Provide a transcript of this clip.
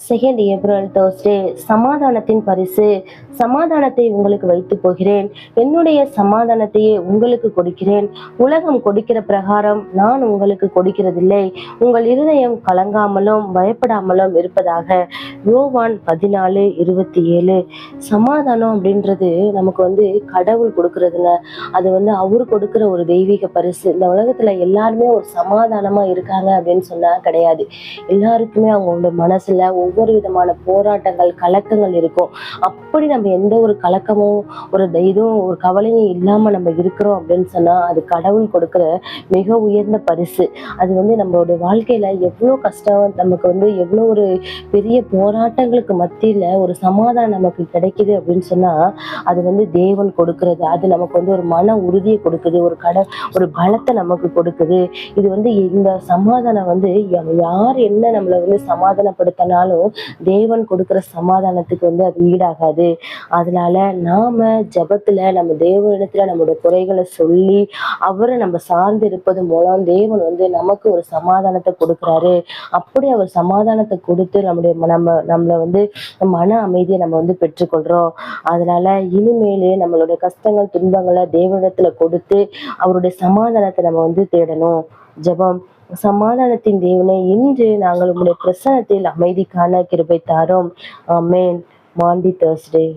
2 April Thursday. சமாதானத்தின் பரிசு. சமாதானத்தை உங்களுக்கு வைத்து போகிறேன், என்னுடைய சமாதானத்தையே உங்களுக்கு கொடுக்கிறேன். உலகம் கொடுக்கிற பிரகாரம் நான் உங்களுக்கு கொடுக்கிறதில்லை. உங்கள் இருதயம் கலங்காமலும் பயப்படாமலும் இருப்பதாக. யோவான் 14:27. சமாதானம் அப்படின்றது நமக்கு கடவுள் கொடுக்கறதுங்க. அது அவரு கொடுக்கிற ஒரு தெய்வீக பரிசு. இந்த உலகத்துல எல்லாருமே ஒரு சமாதானமா இருக்காங்க அப்படின்னு சொன்னா கிடையாது. எல்லாருக்குமே அவங்களோட மனசுல ஒவ்வொரு விதமான போராட்டங்கள், கலக்கங்கள் இருக்கும். அப்படி நம்ம எந்த ஒரு கலக்கமும் இதுவும் ஒரு கவலையும் இல்லாம நம்ம இருக்கிறோம் அப்படின்னு சொன்னா அது கடவுள் கொடுக்கிற மிக உயர்ந்த பரிசு. அது நம்மளுடைய வாழ்க்கையில எவ்வளவு கஷ்டம், நமக்கு எவ்வளவு ஒரு பெரிய போராட்டங்களுக்கு மத்தியில ஒரு சமாதானம் நமக்கு கிடைக்குது அப்படின்னு சொன்னா அது தேவன் கொடுக்கிறது. அது நமக்கு ஒரு மன உறுதியை கொடுக்குது, ஒரு பலத்தை நமக்கு கொடுக்குது. இது இந்த சமாதானம் யார் என்ன நம்மளை சமாதானப்படுத்தினாலும் தேவன் கொடுக்கிற சமாதானத்துக்கு அது ஈடாகாது. அதனால நாம ஜபத்துல நம்ம தேவனிடத்துல நம்மளுடைய குறைகளை சொல்லி அவரை நம்ம சார்ந்து இருப்பது மூலம் தேவன் நமக்கு ஒரு சமாதானத்தை கொடுக்குறாரு. அப்படி அவர் சமாதானத்தை கொடுத்து நம்மளை மன அமைதியை நம்ம பெற்றுக்கொள்றோம். அதனால இனிமேலே நம்மளுடைய கஷ்டங்கள், துன்பங்களை தேவனிடத்துல கொடுத்து அவருடைய சமாதானத்தை நம்ம தேடணும். ஜெபம். சமாதானத்தின் தேவனே, இன்று நாங்கள் உம்முடைய பிரசன்னத்தில் அமைதி காண கிருபை தாரும். ஆமென். மாண்டி Thursday.